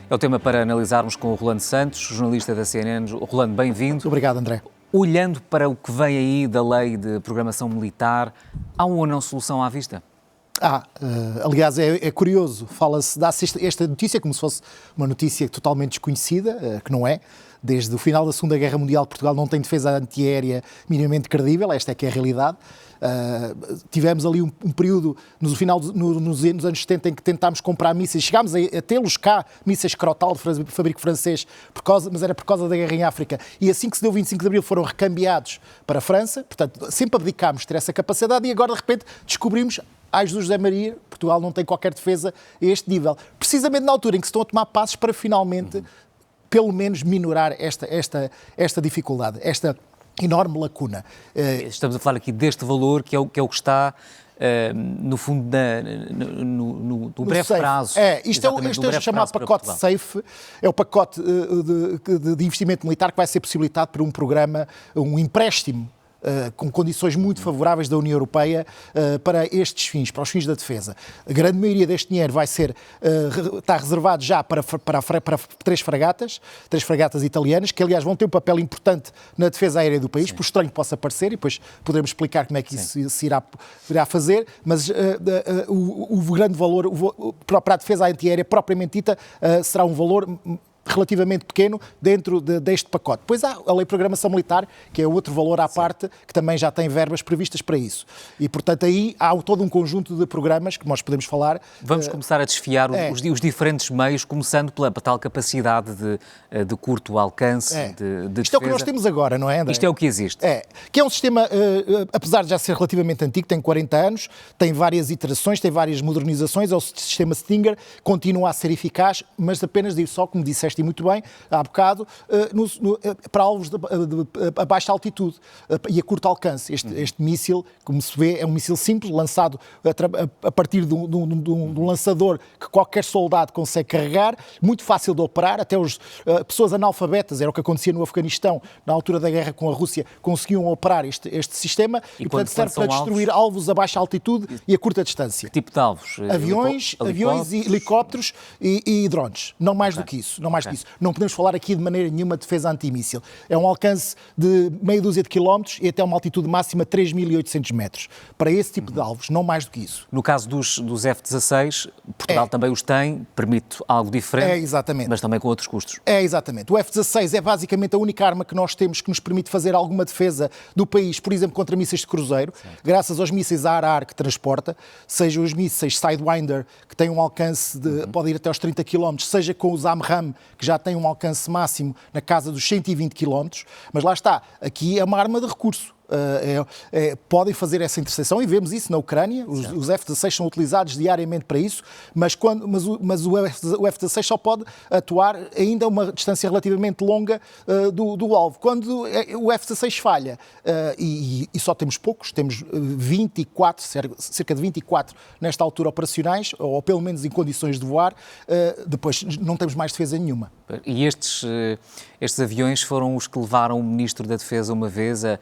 É o tema para analisarmos com o Rolando Santos, jornalista da CNN. Rolando, bem-vindo. Obrigado, André. Olhando para o que vem aí da lei de programação militar, há uma ou não solução à vista? Aliás, é curioso, fala-se, dá-se esta notícia como se fosse uma notícia totalmente desconhecida, que não é. Desde o final da Segunda Guerra Mundial, Portugal não tem defesa antiaérea minimamente credível, esta é que é a realidade. Tivemos ali um período, nos anos 70, em que tentámos comprar mísseis, chegámos a tê-los cá, mísseis Crotal, de fabrico francês, mas era por causa da guerra em África, e assim que se deu o 25 de Abril foram recambiados para a França, portanto, sempre abdicámos de ter essa capacidade e agora, de repente, descobrimos, ai Jesus José Maria, Portugal não tem qualquer defesa a este nível. Precisamente na altura em que se estão a tomar passos para finalmente, pelo menos, minorar esta dificuldade, esta enorme lacuna. Estamos a falar aqui deste valor que é o que está, no fundo, no breve prazo. Isto é o chamado pacote SAFE, é o pacote de investimento militar que vai ser possibilitado por um programa, um empréstimo com condições muito favoráveis da União Europeia para estes fins, para os fins da defesa. A grande maioria deste dinheiro está reservado já para três fragatas italianas, que aliás vão ter um papel importante na defesa aérea do país, por estranho que possa parecer, e depois poderemos explicar como é que isso se irá fazer, mas o grande valor para a defesa antiaérea propriamente dita será um valor relativamente pequeno dentro deste pacote. Depois há a Lei de Programação Militar, que é outro valor à parte, que também já tem verbas previstas para isso. E, portanto, aí há todo um conjunto de programas que nós podemos falar. Vamos começar a desfiar os diferentes meios, começando pela tal capacidade de curto alcance, de defesa. Isto é o que nós temos agora, não é, André? Isto é o que existe. Que é um sistema, apesar de já ser relativamente antigo, tem 40 anos, tem várias iterações, tem várias modernizações, é o sistema Stinger, continua a ser eficaz, mas apenas, só como disseste e muito bem, há bocado, para alvos a baixa altitude e a curto alcance. Este míssil, como se vê, é um míssil simples, lançado a partir de um lançador que qualquer soldado consegue carregar, muito fácil de operar, até pessoas analfabetas, era o que acontecia no Afeganistão, na altura da guerra com a Rússia, conseguiam operar este sistema e portanto, serve para destruir alvos a baixa altitude e a curta distância. Que tipo de alvos? Aviões, helicópteros e drones. Não mais do que isso. Não podemos falar aqui de maneira nenhuma de defesa antimíssil. É um alcance de meia dúzia de quilómetros e até uma altitude máxima de 3.800 metros. Para esse tipo de alvos, não mais do que isso. No caso dos F-16, Portugal também os tem, permite algo diferente, exatamente. Mas também com outros custos. Exatamente. O F-16 é basicamente a única arma que nós temos que nos permite fazer alguma defesa do país, por exemplo, contra mísseis de cruzeiro, graças aos mísseis ar-ar que transporta, seja os mísseis Sidewinder, que têm um alcance pode ir até aos 30 km, seja com os AMRAAM, que já tem um alcance máximo na casa dos 120 km, mas lá está, aqui é uma arma de recurso. Podem fazer essa interseção e vemos isso na Ucrânia, os F-16 são utilizados diariamente para isso, mas o F-16 só pode atuar ainda a uma distância relativamente longa do alvo. Quando o F-16 falha, e só temos poucos, temos 24, cerca de 24 nesta altura operacionais, ou pelo menos em condições de voar, depois não temos mais defesa nenhuma. E estes aviões foram os que levaram o Ministro da Defesa uma vez a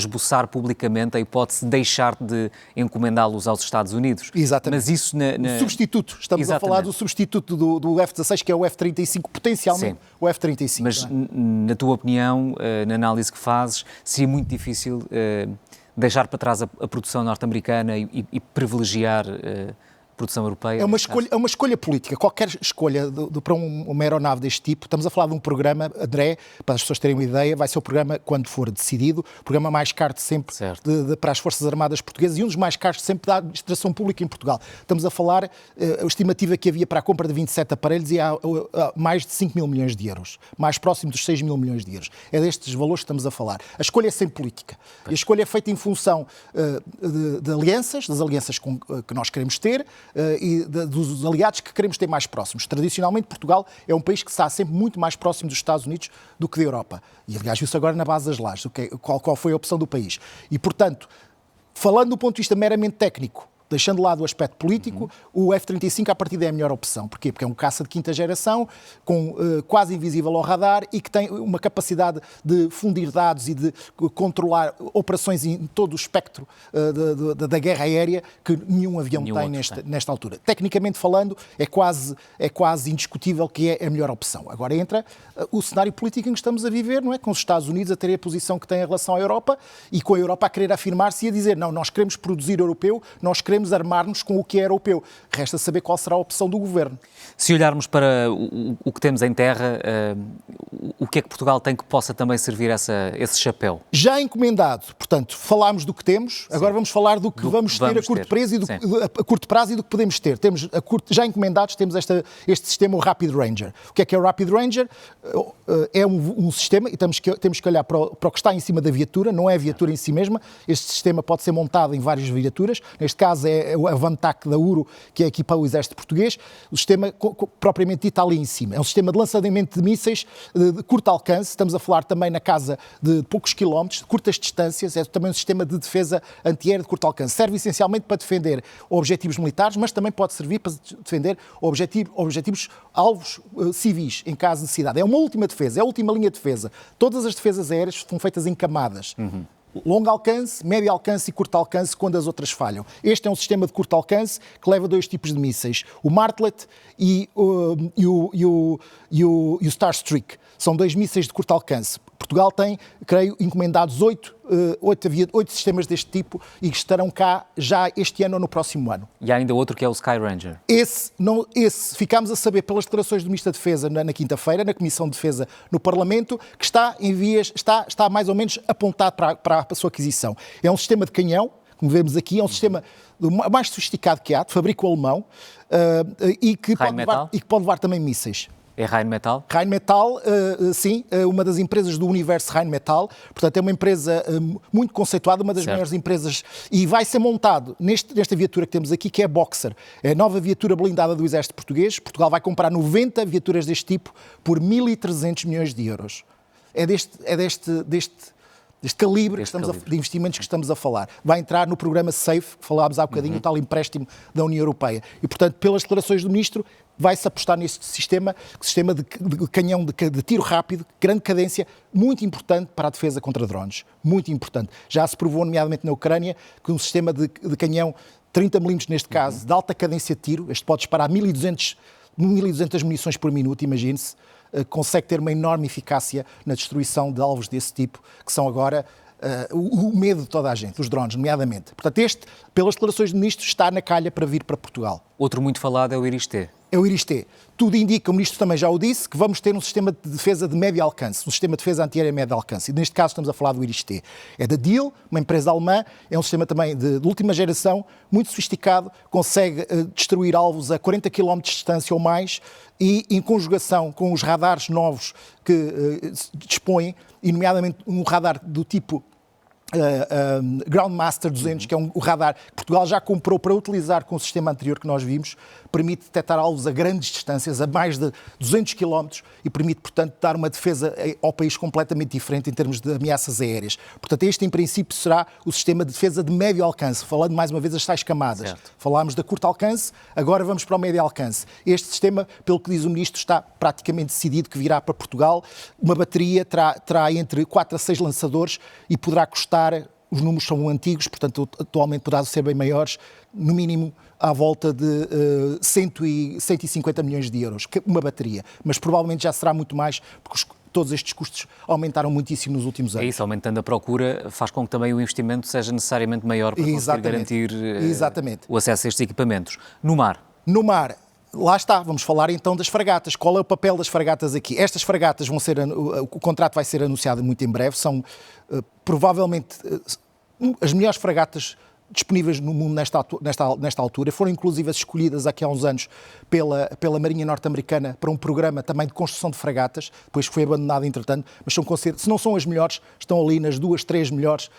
esboçar publicamente a hipótese de deixar de encomendá-los aos Estados Unidos. Exatamente. Mas isso O substituto, estamos a falar do substituto do F-16, que é o F-35, potencialmente o F-35. Mas, na tua opinião, na análise que fazes, seria muito difícil deixar para trás a produção norte-americana e privilegiar produção europeia? É uma escolha política. Qualquer escolha para uma aeronave deste tipo, estamos a falar de um programa, André, para as pessoas terem uma ideia, vai ser o programa, quando for decidido, o programa mais caro de sempre para as Forças Armadas Portuguesas e um dos mais caros de sempre da administração pública em Portugal. Estamos a falar, a estimativa que havia para a compra de 27 aparelhos e há mais de 5 mil milhões de euros, mais próximo dos 6 mil milhões de euros. É destes valores que estamos a falar. A escolha é sempre política. E a escolha é feita em função de alianças, das alianças que nós queremos ter, e dos aliados que queremos ter mais próximos. Tradicionalmente, Portugal é um país que está sempre muito mais próximo dos Estados Unidos do que da Europa. E, aliás, viu-se agora na base das lajes, qual foi a opção do país. E, portanto, falando do ponto de vista meramente técnico, deixando de lado o aspecto político, o F-35 à partida é a melhor opção. Porquê? Porque é um caça de quinta geração, com quase invisível ao radar e que tem uma capacidade de fundir dados e de controlar operações em todo o espectro da guerra aérea que nenhum avião tem nesta altura. Tecnicamente falando, é quase indiscutível que é a melhor opção. Agora entra o cenário político em que estamos a viver, não é? Com os Estados Unidos a terem a posição que têm em relação à Europa e com a Europa a querer afirmar-se e a dizer não, nós queremos produzir europeu, nós queremos armar-nos com o que é europeu. Resta saber qual será a opção do governo. Se olharmos para o que temos em terra, o que é que Portugal tem que possa também servir esse chapéu? Já encomendado, portanto, falámos do que temos, agora vamos falar do que vamos ter a curto prazo e do que podemos ter. Já encomendados temos este sistema, o Rapid Ranger. O que é o Rapid Ranger? É um sistema, e temos que olhar para o que está em cima da viatura, não é a viatura em si mesma. Este sistema pode ser montado em várias viaturas, neste caso é a Vantac da URO, que é equipa o exército português. O sistema propriamente dito está ali em cima. É um sistema de lançamento de mísseis de curto alcance, estamos a falar também na casa de poucos quilómetros, de curtas distâncias, é também um sistema de defesa antiaérea de curto alcance. Serve essencialmente para defender objetivos militares, mas também pode servir para defender objetivos, alvos civis, em caso de necessidade. É uma última defesa, é a última linha de defesa. Todas as defesas aéreas são feitas em camadas. Longo alcance, médio alcance e curto alcance quando as outras falham. Este é um sistema de curto alcance que leva dois tipos de mísseis, o Martlet e o Starstreak. São dois mísseis de curto alcance. Portugal tem, creio, encomendados 8 sistemas deste tipo e que estarão cá já este ano ou no próximo ano. E há ainda outro que é o Sky Ranger. Esse ficámos a saber pelas declarações do Ministro da Defesa na quinta-feira, na Comissão de Defesa no Parlamento, que está em vias, está mais ou menos apontado para a sua aquisição. É um sistema de canhão, como vemos aqui, é um sistema mais sofisticado que há, de fabrico alemão, e que pode levar também mísseis. É Rheinmetall? Rheinmetall, sim, uma das empresas do universo Rheinmetall, portanto é uma empresa muito conceituada, uma das maiores empresas, e vai ser montado nesta viatura que temos aqui, que é a Boxer, é a nova viatura blindada do exército português. Portugal vai comprar 90 viaturas deste tipo por 1.300 milhões de euros. É deste calibre de investimentos que estamos a falar. Vai entrar no programa SAFE, que falámos há bocadinho, o tal empréstimo da União Europeia. E, portanto, pelas declarações do Ministro, vai-se apostar neste sistema de canhão de tiro rápido, grande cadência, muito importante para a defesa contra drones. Muito importante. Já se provou, nomeadamente na Ucrânia, que um sistema de canhão 30 mm neste caso, de alta cadência de tiro, este pode disparar 1.200 munições por minuto, imagine-se, consegue ter uma enorme eficácia na destruição de alvos desse tipo, que são agora o medo de toda a gente, os drones, nomeadamente. Portanto, este, pelas declarações do Ministro, está na calha para vir para Portugal. Outro muito falado é o Iris-T. É o Iris-T. Tudo indica, o Ministro também já o disse, que vamos ter um sistema de defesa de médio alcance, um sistema de defesa antiaérea de médio alcance. E neste caso estamos a falar do Iris-T. É da Diehl, uma empresa alemã, é um sistema também de última geração, muito sofisticado, consegue destruir alvos a 40 km de distância ou mais e em conjugação com os radares novos que dispõem, e nomeadamente um radar do tipo Groundmaster 200, que é o radar que Portugal já comprou para utilizar com o sistema anterior que nós vimos, permite detectar alvos a grandes distâncias, a mais de 200 km, e permite, portanto, dar uma defesa ao país completamente diferente em termos de ameaças aéreas. Portanto, este, em princípio, será o sistema de defesa de médio alcance, falando mais uma vez das tais camadas. Certo. Falámos da curto alcance, agora vamos para o médio alcance. Este sistema, pelo que diz o Ministro, está praticamente decidido que virá para Portugal. Uma bateria terá entre 4 a 6 lançadores e poderá custar, os números são antigos, portanto, atualmente poderá ser bem maiores, no mínimo à volta de 150 milhões de euros, uma bateria. Mas provavelmente já será muito mais, porque todos estes custos aumentaram muitíssimo nos últimos anos. É isso, aumentando a procura, faz com que também o investimento seja necessariamente maior para conseguir garantir o acesso a estes equipamentos. No mar? No mar, lá está, vamos falar então das fragatas. Qual é o papel das fragatas aqui? Estas fragatas o contrato vai ser anunciado muito em breve, são provavelmente as melhores fragatas disponíveis no mundo nesta altura. Foram inclusive escolhidas aqui há uns anos pela Marinha Norte-Americana para um programa também de construção de fragatas, depois foi abandonado entretanto, mas se não são as melhores, estão ali nas 2, 3 melhores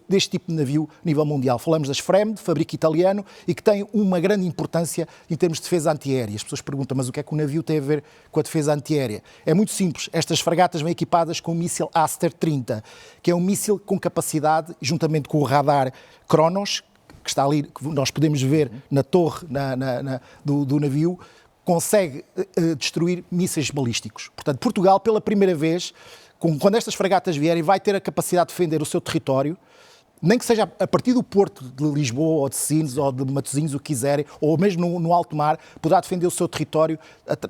deste tipo de navio a nível mundial. Falamos das FREMM, de fabrico italiano, e que tem uma grande importância em termos de defesa antiaérea. As pessoas perguntam, mas o que é que o navio tem a ver com a defesa antiaérea? É muito simples. Estas fragatas vêm equipadas com o míssil Aster 30, que é um míssil com capacidade, juntamente com o radar Cronos, que está ali, que nós podemos ver na torre do navio, consegue destruir mísseis balísticos. Portanto, Portugal, pela primeira vez, quando estas fragatas vierem, vai ter a capacidade de defender o seu território, nem que seja a partir do porto de Lisboa, ou de Sines, ou de Matosinhos, o que quiserem, ou mesmo no alto mar, poderá defender o seu território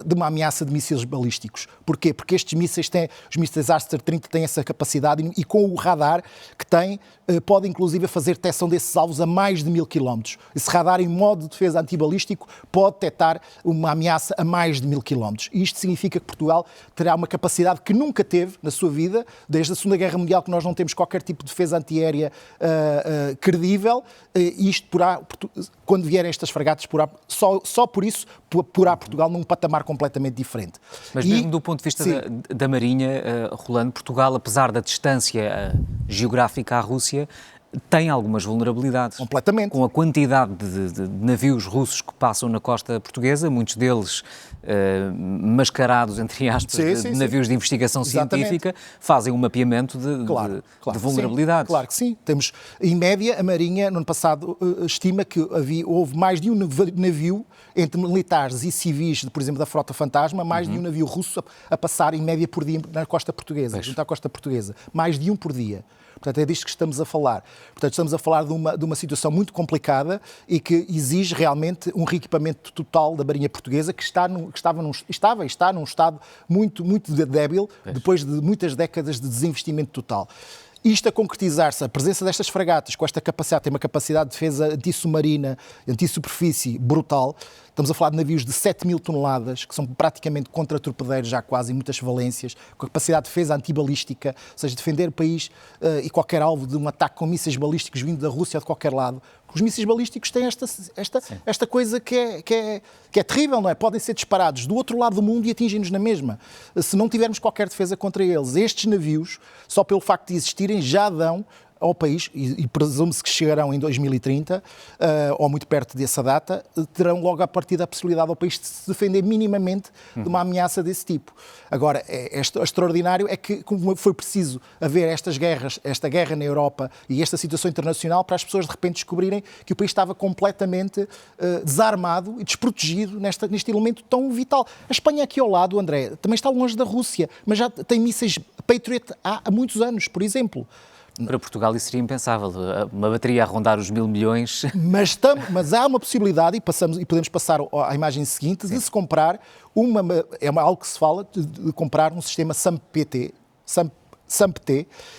de uma ameaça de mísseis balísticos. Porquê? Porque estes mísseis os mísseis Aster 30 têm essa capacidade e com o radar que têm, pode inclusive fazer detecção desses alvos a mais de 1000 km. Esse radar, em modo de defesa antibalístico, pode detectar uma ameaça a mais de 1000 km. E isto significa que Portugal terá uma capacidade que nunca teve na sua vida, desde a Segunda Guerra Mundial, que nós não temos qualquer tipo de defesa antiaérea credível, e isto quando vierem estas fragatas, só por isso porá Portugal num patamar completamente diferente. Mas mesmo do ponto de vista da Marinha, Rolando, Portugal, apesar da distância geográfica à Rússia, tem algumas vulnerabilidades. Completamente. Com a quantidade de navios russos que passam na costa portuguesa, muitos deles mascarados, entre aspas, de navios de investigação científica, fazem um mapeamento de vulnerabilidades. Claro que sim. Temos, em média, a Marinha, no ano passado, estima que houve mais de um navio, entre militares e civis, por exemplo, da Frota Fantasma, mais de um navio russo a passar, em média, por dia na costa portuguesa, junto à costa portuguesa. Mais de um por dia. Portanto, é disto que estamos a falar. Portanto, estamos a falar de uma situação muito complicada e que exige realmente um reequipamento total da Marinha Portuguesa, que está num estado muito, muito débil, depois de muitas décadas de desinvestimento total. Isto a concretizar-se, a presença destas fragatas com esta capacidade, tem uma capacidade de defesa antissubmarina, antisuperfície brutal. Estamos a falar de navios de 7.000 toneladas, que são praticamente contra-torpedeiros já quase em muitas valências, com a capacidade de defesa antibalística, ou seja, defender o país e qualquer alvo de um ataque com mísseis balísticos vindo da Rússia ou de qualquer lado. Os mísseis balísticos têm esta coisa que é terrível, não é? Podem ser disparados do outro lado do mundo e atingem-nos na mesma, se não tivermos qualquer defesa contra eles. Estes navios, só pelo facto de existirem, já dão ao país, e presume-se que chegarão em 2030, ou muito perto dessa data, terão logo a partir da possibilidade ao país de se defender minimamente de uma ameaça desse tipo. Agora, extraordinário é que, como foi preciso haver esta guerra na Europa e esta situação internacional, para as pessoas de repente descobrirem que o país estava completamente desarmado e desprotegido neste elemento tão vital. A Espanha aqui ao lado, André, também está longe da Rússia, mas já tem mísseis Patriot há muitos anos, por exemplo. Para Portugal isso seria impensável, uma bateria a rondar os 1.000 milhões. Mas há uma possibilidade, e podemos passar à imagem seguinte, de se comprar algo que se fala, de comprar um sistema SAMP-T,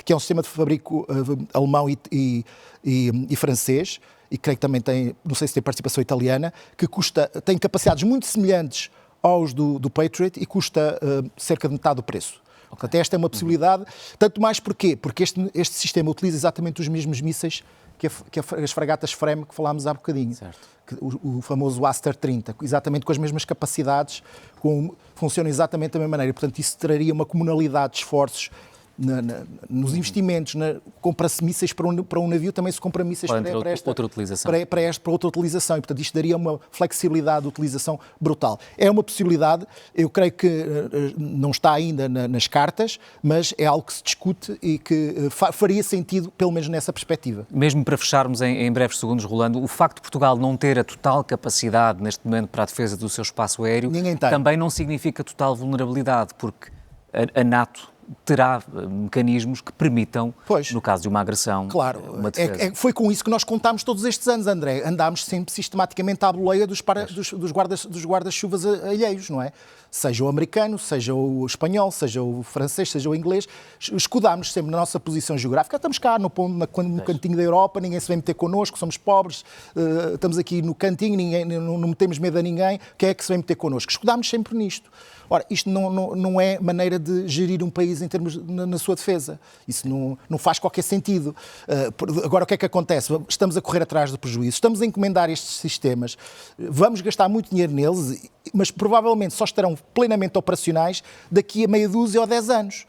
que é um sistema de fabrico alemão e francês, e creio que também tem, não sei se tem participação italiana, que tem capacidades muito semelhantes aos do Patriot e custa cerca de metade do preço. Portanto, esta é uma possibilidade, tanto mais porquê? Porque este sistema utiliza exatamente os mesmos mísseis que as fragatas FREMM que falámos há bocadinho. O famoso Aster 30, exatamente com as mesmas capacidades, funciona exatamente da mesma maneira. Portanto, isso traria uma comunalidade de esforços nos investimentos. Compra-se mísseis para um navio, também se compra mísseis para outra utilização. E, portanto, isto daria uma flexibilidade de utilização brutal. É uma possibilidade, eu creio que não está ainda nas cartas, mas é algo que se discute e que faria sentido, pelo menos nessa perspectiva. Mesmo para fecharmos em breves segundos, Rolando, o facto de Portugal não ter a total capacidade neste momento para a defesa do seu espaço aéreo também não significa total vulnerabilidade, porque a NATO terá mecanismos que permitam, no caso de uma agressão, uma defesa. Foi com isso que nós contámos todos estes anos, André. Andámos sempre sistematicamente à boleia dos guarda-chuvas alheios, não é? Seja o americano, seja o espanhol, seja o francês, seja o inglês. Escudámos sempre na nossa posição geográfica. Estamos cá no cantinho da Europa, ninguém se vem meter connosco, somos pobres, estamos aqui no cantinho, não temos medo a ninguém, quem é que se vem meter connosco? Escudámos sempre nisto. Ora, isto não é maneira de gerir um país em termos na sua defesa. Isso não faz qualquer sentido. Agora, o que é que acontece? Estamos a correr atrás do prejuízo, estamos a encomendar estes sistemas, vamos gastar muito dinheiro neles, mas provavelmente só estarão plenamente operacionais daqui a meia dúzia ou 10 anos.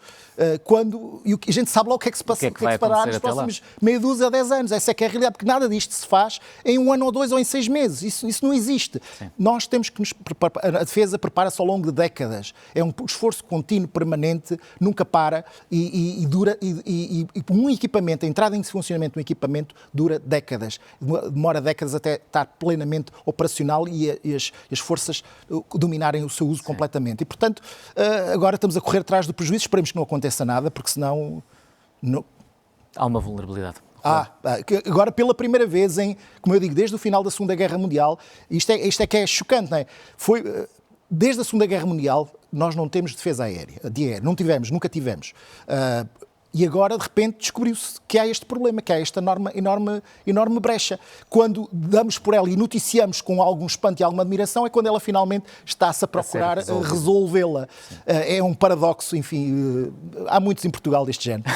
e a gente sabe lá o que é que se passa, nos próximos meia dúzia a 10 anos. Essa é que é a realidade, porque nada disto se faz em 1 ano ou 2 ou em 6 meses. Isso não existe. Sim. Nós temos que nos preparar. A defesa prepara-se ao longo de décadas. É um esforço contínuo, permanente, nunca para e dura. E um equipamento, a entrada em funcionamento de um equipamento dura décadas. Demora décadas até estar plenamente operacional e as forças dominarem o seu uso completamente. E, portanto, agora estamos a correr atrás do prejuízo. Esperemos que não aconteça nada, porque senão... Não... Há uma vulnerabilidade. Agora, pela primeira vez, como eu digo, desde o final da Segunda Guerra Mundial, isto é que é chocante, não é? Desde a Segunda Guerra Mundial, nós não temos defesa aérea. Não tivemos, nunca tivemos. E agora, de repente, descobriu-se que há este problema, que há esta enorme brecha. Quando damos por ela e noticiamos com algum espanto e alguma admiração, é quando ela finalmente está-se a procurar resolvê-la. É um paradoxo, enfim, há muitos em Portugal deste género.